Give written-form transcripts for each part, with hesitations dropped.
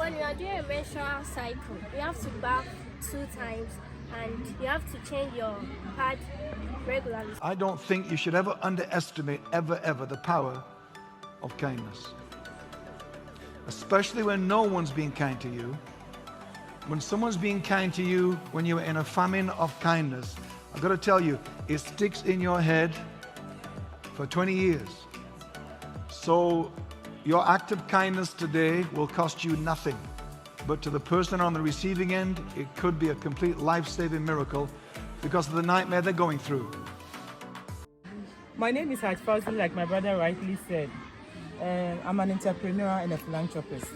when you are doing a menstrual cycle, you have to bath 2 times and you have to change your pad regularly. I don't think you should ever underestimate, ever, the power of kindness. Especially when no one's being kind to you. When someone's being kind to you, when you're in a famine of kindness, I've got to tell you, it sticks in your head for 20 years. So your act of kindness today will cost you nothing. But to the person on the receiving end, it could be a complete life-saving miracle because of the nightmare they're going through. My name is Hajj Fawzie, like my brother rightly said. I'm an entrepreneur and a philanthropist.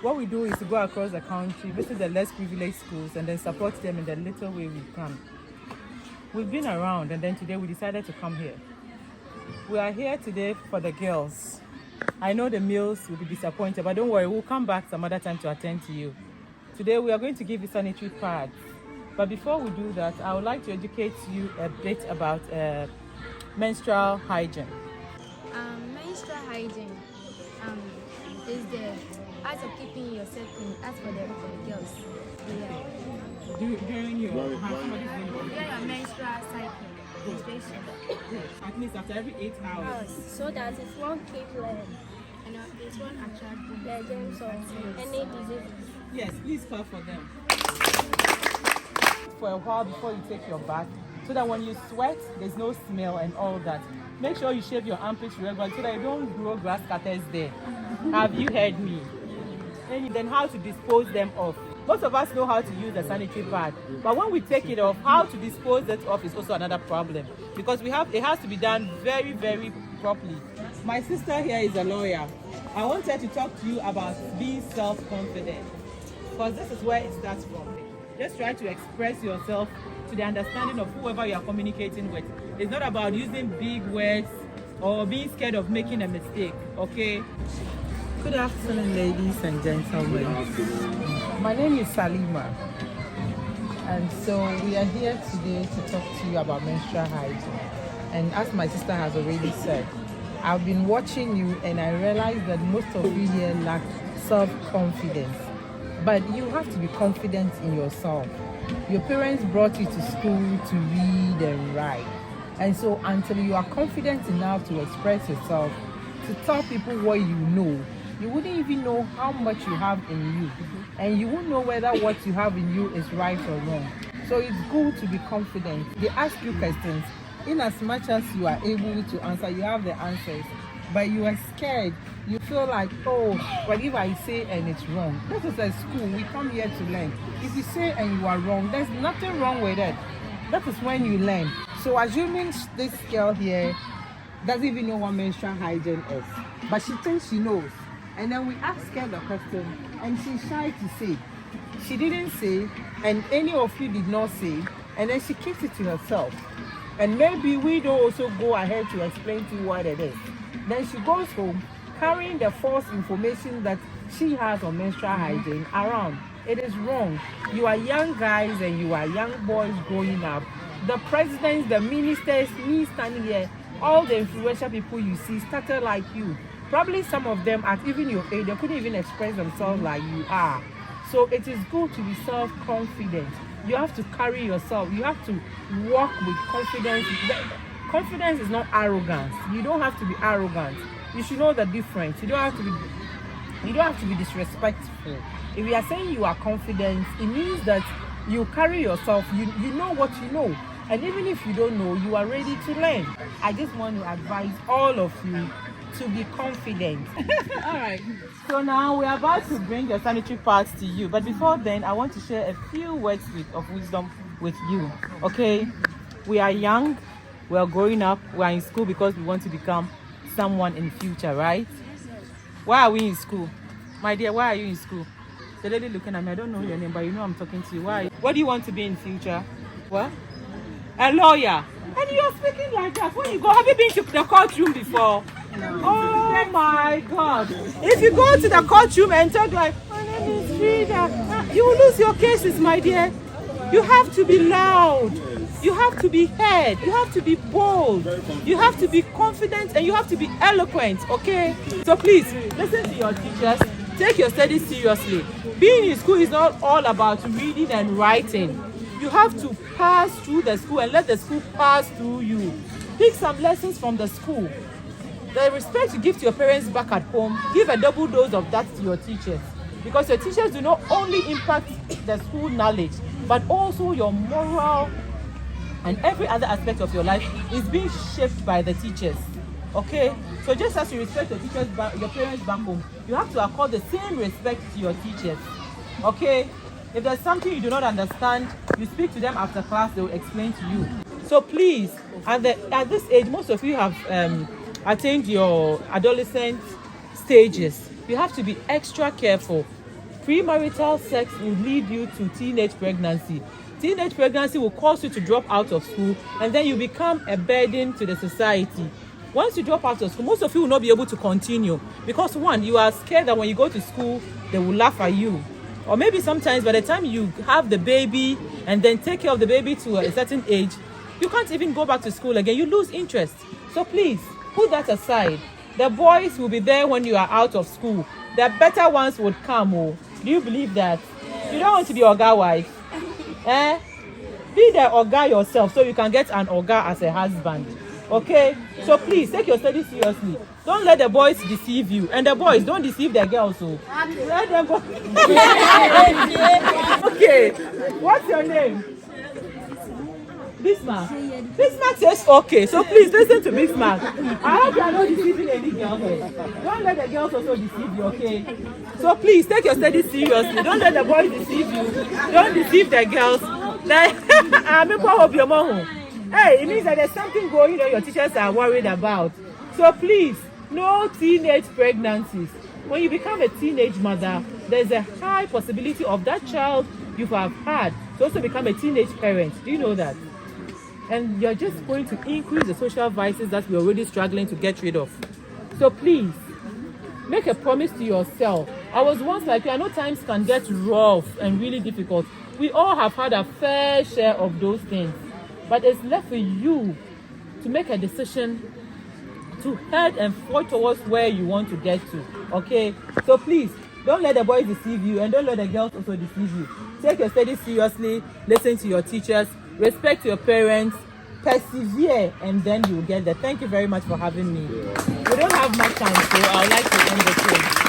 What we do is to go across the country, visit the less privileged schools, and then support them in the little way we can. We've been around, and then today we decided to come here. We are here today for the girls. I know the males will be disappointed, but don't worry, we'll come back some other time to attend to you. Today we are going to give you sanitary pads. But before we do that, I would like to educate you a bit about menstrual hygiene. Menstrual hygiene is the art of keeping yourself clean, as for the girls. Yeah. During your menstrual cycle, menstruation. At least after every 8 hours. So that it won't keep And it won't attract the germs or any disease. Yes, please clap for them. For a while before you take your bath, so that when you sweat, there's no smell and all that. Make sure you shave your armpits regularly so that you don't grow grass cutters there. Have you heard me? And then how to dispose them off. Most of us know how to use a sanitary pad, but when we take it off, how to dispose it off is also another problem because it has to be done very, very properly. My sister here is a lawyer. I want her to talk to you about being self-confident because this is where it starts from. Just try to express yourself to the understanding of whoever you are communicating with. It's not about using big words or being scared of making a mistake, okay? Good afternoon, ladies and gentlemen. My name is Salima, and so we are here today to talk to you about menstrual hygiene. And as my sister has already said, I've been watching you and I realized that most of you here lack self-confidence. But you have to be confident in yourself. Your parents brought you to school to read and write. And so until you are confident enough to express yourself, to tell people what you know, you wouldn't even know how much you have in you. And you won't know whether what you have in you is right or wrong. So it's good to be confident. They ask you questions. In as much as you are able to answer, you have the answers. But you are scared. You feel like, oh, what if I say and it's wrong? This is a school. We come here to learn. If you say and you are wrong, there's nothing wrong with it. That is when you learn. So assuming this girl here doesn't even know what menstrual hygiene is, but she thinks she knows. And then we ask her the question, and she's shy to say. She didn't say, and any of you did not say, and then she keeps it to herself. And maybe we don't also go ahead to explain to you what it is. Then she goes home carrying the false information that she has on menstrual hygiene around. It is wrong. You are young guys and you are young boys growing up. The presidents, the ministers, me standing here, all the influential people you see started like you. Probably some of them at even your age, they couldn't even express themselves like you are. So it is good to be self-confident. You have to carry yourself. You have to walk with confidence. Confidence is not arrogance. You don't have to be arrogant. You should know the difference. You don't have to be disrespectful. If you are saying you are confident, it means that you carry yourself. You know what you know. And even if you don't know, you are ready to learn. I just want to advise all of you to be confident. All right. So now we're about to bring your sanitary pads to you. But before then, I want to share a few words of wisdom with you. Okay? We are young. We are growing up. We are in school because we want to become someone in the future, right? Why are we in school? My dear, why are you in school? The lady looking at me, I don't know your name, but you know I'm talking to you. Why? What do you want to be in future? What? A lawyer. And you're speaking like that. When you go, have you been to the courtroom before? No. Oh my God. If you go to the courtroom and talk like, my name is Frida, you will lose your cases, my dear. You have to be loud. You have to be heard. You have to be bold. You have to be confident and you have to be eloquent, okay? So please, listen to your teachers. take your studies seriously. Being in school is not all about reading and writing. You have to pass through the school and let the school pass through you. Pick some lessons from the school. The respect you give to your parents back at home, give a double dose of that to your teachers. Because your teachers do not only impact the school knowledge, but also your moral and every other aspect of your life is being shaped by the teachers. Okay? So just as you respect your teachers, your parents back home, you have to accord the same respect to your teachers. Okay? If there's something you do not understand, you speak to them after class, they will explain to you. So please, at this age, most of you have attained your adolescent stages. You have to be extra careful. Premarital sex will lead you to teenage pregnancy. Teenage pregnancy will cause you to drop out of school, and then you become a burden to the society. Once you drop out of school, most of you will not be able to continue because one, you are scared that when you go to school, they will laugh at you. Or maybe sometimes by the time you have the baby and then take care of the baby to a certain age, you can't even go back to school again. You lose interest. So please, put that aside. The boys will be there when you are out of school. The better ones would come. Oh. Do you believe that? You don't want to be Oga wife. Be the Oga yourself so you can get an Oga as a husband. Okay? So please, take your studies seriously. Don't let the boys deceive you. And the boys, don't deceive the girls. So. Let them go. Okay. What's your name? Bismarck. Bismarck says okay. So please listen to Bismarck. I hope you are not deceiving any girl here. Don't let the girls also deceive you, okay? So please take your studies seriously. Don't let the boys deceive you. Don't deceive the girls. Hey, it means that there's something going on your teachers are worried about. So please, no teenage pregnancies. When you become a teenage mother, there's a high possibility of that child you have had to also become a teenage parent. Do you know that? And you're just going to increase the social vices that we're already struggling to get rid of. So please, make a promise to yourself. I was once like you. I know times can get rough and really difficult. We all have had a fair share of those things. But it's left for you to make a decision to head and forge towards where you want to get to. Okay? So please, don't let the boys deceive you and don't let the girls also deceive you. Take your studies seriously, listen to your teachers, respect your parents, persevere, and then you will get there. Thank you very much for having me. We don't have much time, so I would like to end the show.